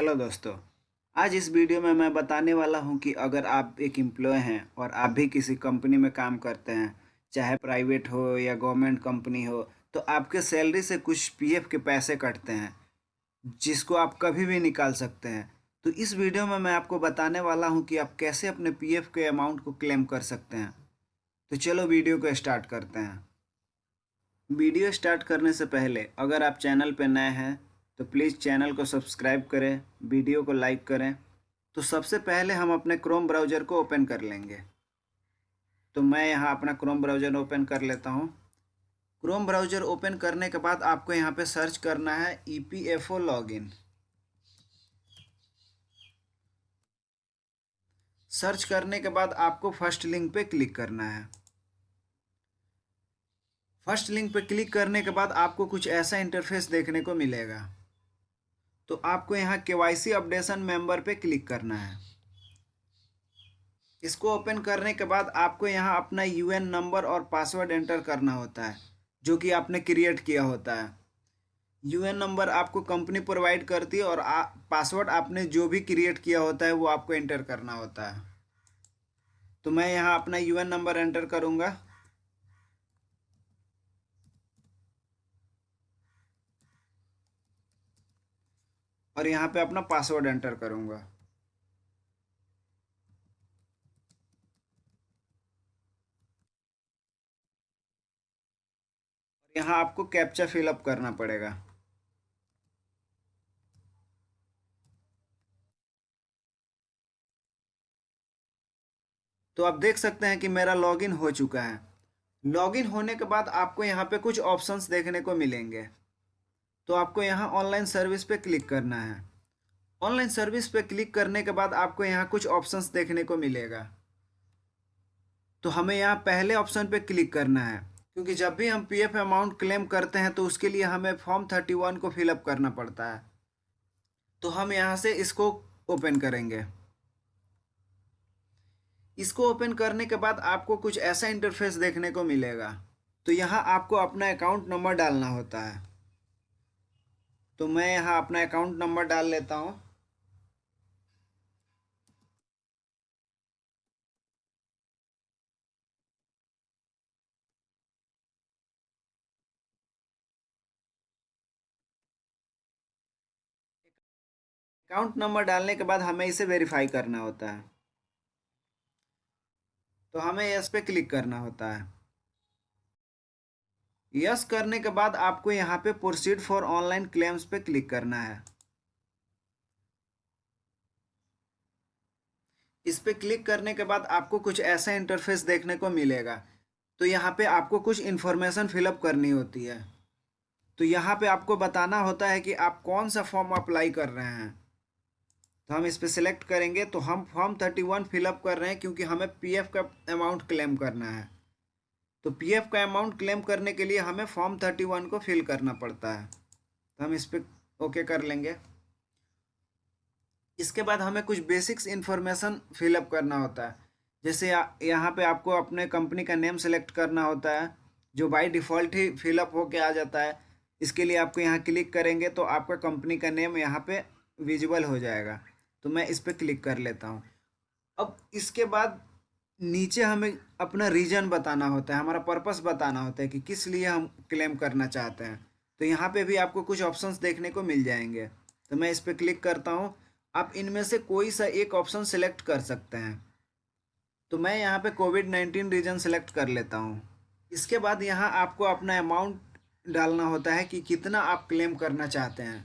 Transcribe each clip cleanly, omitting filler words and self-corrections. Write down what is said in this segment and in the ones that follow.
Hello दोस्तों। आज इस वीडियो में मैं बताने वाला हूं कि अगर आप एक एम्प्लॉय हैं और आप भी किसी कंपनी में काम करते हैं, चाहे प्राइवेट हो या गवर्नमेंट कंपनी हो, तो आपके सैलरी से कुछ पीएफ के पैसे कटते हैं जिसको आप कभी भी निकाल सकते हैं। तो इस वीडियो में मैं आपको बताने वाला हूं कि आप कैसे अपने पीएफ के अमाउंट को क्लेम कर सकते हैं। तो चलो वीडियो को स्टार्ट करते हैं। वीडियो स्टार्ट करने से पहले अगर आप चैनल पर नए हैं तो प्लीज़ चैनल को सब्सक्राइब करें, वीडियो को लाइक करें। तो सबसे पहले हम अपने क्रोम ब्राउज़र को ओपन कर लेंगे। तो मैं यहाँ अपना क्रोम ब्राउज़र ओपन कर लेता हूँ। क्रोम ब्राउज़र ओपन करने के बाद आपको यहाँ पे सर्च करना है EPFO लॉगिन। सर्च करने के बाद आपको फर्स्ट लिंक पे क्लिक करना है। फर्स्ट लिंक पे क्लिक करने के बाद आपको कुछ ऐसा इंटरफेस देखने को मिलेगा। तो आपको यहाँ KYC अपडेशन मेंबर पे क्लिक करना है। इसको ओपन करने के बाद आपको यहाँ अपना यूएन नंबर और पासवर्ड एंटर करना होता है जो कि आपने क्रिएट किया होता है। यूएन नंबर आपको कंपनी प्रोवाइड करती है और पासवर्ड आपने जो भी क्रिएट किया होता है वो आपको एंटर करना होता है। तो मैं यहाँ अपना यूएन नंबर एंटर करूँगा। और यहाँ पे अपना पासवर्ड एंटर करूँगा। और यहाँ आपको कैप्चा फिलअप करना पड़ेगा। तो आप देख सकते हैं कि मेरा लॉगिन हो चुका है। लॉगिन होने के बाद आपको यहाँ पे कुछ ऑप्शंस देखने को मिलेंगे। तो आपको यहाँ ऑनलाइन सर्विस पे क्लिक करना है। ऑनलाइन सर्विस पे क्लिक करने के बाद आपको यहाँ कुछ ऑप्शंस देखने को मिलेगा। तो हमें यहाँ पहले ऑप्शन पे क्लिक करना है क्योंकि जब भी हम पीएफ अमाउंट क्लेम करते हैं तो उसके लिए हमें फॉर्म 31 को फिलअप करना पड़ता है। तो हम यहाँ से इसको ओपन करेंगे। इसको ओपन करने के बाद आपको कुछ ऐसा इंटरफेस देखने को मिलेगा। तो यहाँ आपको अपना अकाउंट नंबर डालना होता है। तो मैं यहाँ अपना अकाउंट नंबर डाल लेता हूँ। अकाउंट नंबर डालने के बाद हमें इसे वेरीफाई करना होता है। तो हमें इस पे क्लिक करना होता है। यस करने के बाद आपको यहाँ पे प्रोसीड फॉर ऑनलाइन क्लेम्स पे क्लिक करना है। इस पे क्लिक करने के बाद आपको कुछ ऐसा इंटरफेस देखने को मिलेगा। तो यहाँ पे आपको कुछ इन्फॉर्मेशन फिलअप करनी होती है। तो यहाँ पे आपको बताना होता है कि आप कौन सा फॉर्म अप्लाई कर रहे हैं। तो हम इस पे सिलेक्ट करेंगे। तो हम फॉर्म 31 फिलअप कर रहे हैं क्योंकि हमें पीएफ का अमाउंट क्लेम करना है। तो पीएफ का अमाउंट क्लेम करने के लिए हमें फॉर्म 31 को फिल करना पड़ता है। तो हम इस पर ओके कर लेंगे। इसके बाद हमें कुछ बेसिक्स इन्फॉर्मेशन फिलअप करना होता है। जैसे यहाँ पे आपको अपने कंपनी का नेम सेलेक्ट करना होता है जो बाय डिफ़ॉल्ट ही फिलअप होके आ जाता है। इसके लिए आपको यहाँ क्लिक करेंगे तो आपका कंपनी का नेम यहाँ पे विजिबल हो जाएगा। तो मैं इस पर क्लिक कर लेता हूँ। अब इसके बाद नीचे हमें अपना रीज़न बताना होता है, हमारा पर्पस बताना होता है कि किस लिए हम क्लेम करना चाहते हैं। तो यहाँ पे भी आपको कुछ ऑप्शंस देखने को मिल जाएंगे। तो मैं इस पर क्लिक करता हूँ। आप इनमें से कोई सा एक ऑप्शन सेलेक्ट कर सकते हैं। तो मैं यहाँ पे कोविड-19 रीजन सेलेक्ट कर लेता हूँ। इसके बाद यहाँ आपको अपना अमाउंट डालना होता है कि कितना आप क्लेम करना चाहते हैं।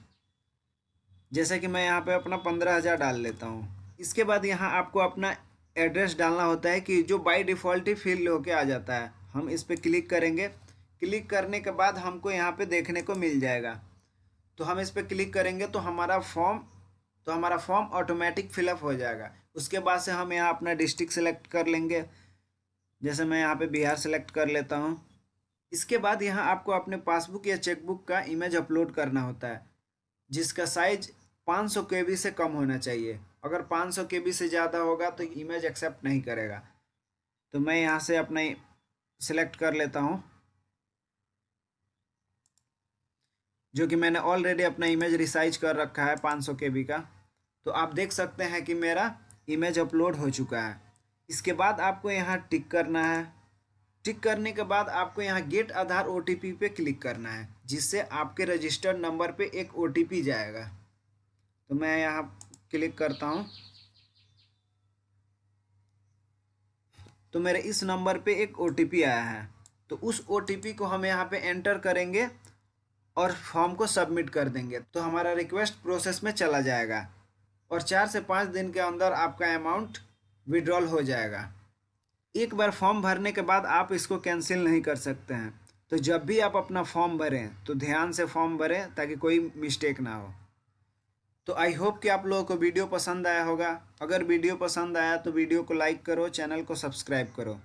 जैसे कि मैं यहाँ पे अपना 15,000 डाल लेता हूँ। इसके बाद यहाँ आपको अपना एड्रेस डालना होता है कि जो बाय डिफ़ॉल्ट ही फिल होके आ जाता है। हम इस पर क्लिक करेंगे। क्लिक करने के बाद हमको यहाँ पे देखने को मिल जाएगा। तो हम इस पर क्लिक करेंगे तो हमारा फॉर्म ऑटोमेटिक फिलअप हो जाएगा। उसके बाद से हम यहाँ अपना डिस्ट्रिक्ट सेलेक्ट कर लेंगे। जैसे मैं यहाँ पे बिहार सेलेक्ट कर लेता हूँ। इसके बाद यहाँ आपको अपने पासबुक या चेकबुक का इमेज अपलोड करना होता है जिसका साइज 500 KB से कम होना चाहिए। अगर 500 KB से ज़्यादा होगा तो इमेज एक्सेप्ट नहीं करेगा। तो मैं यहाँ से अपना सेलेक्ट कर लेता हूँ जो कि मैंने ऑलरेडी अपना इमेज रिसाइज कर रखा है 500 KB का। तो आप देख सकते हैं कि मेरा इमेज अपलोड हो चुका है। इसके बाद आपको यहाँ टिक करना है। टिक करने के बाद आपको यहाँ गेट आधार OTP पे क्लिक करना है, जिससे आपके रजिस्टर्ड नंबर पे एक OTP जाएगा। तो मैं यहाँ क्लिक करता हूँ, तो मेरे इस नंबर पे एक OTP आया है। तो उस OTP को हम यहाँ पे एंटर करेंगे और फॉर्म को सबमिट कर देंगे, तो हमारा रिक्वेस्ट प्रोसेस में चला जाएगा और 4 से 5 दिन के अंदर आपका अमाउंट विड्रॉल हो जाएगा। एक बार फॉर्म भरने के बाद आप इसको कैंसिल नहीं कर सकते हैं। तो जब भी आप अपना फॉर्म भरें तो ध्यान से फॉर्म भरें ताकि कोई मिस्टेक ना हो। तो आई होप कि आप लोगों को वीडियो पसंद आया होगा। अगर वीडियो पसंद आया तो वीडियो को लाइक करो, चैनल को सब्सक्राइब करो।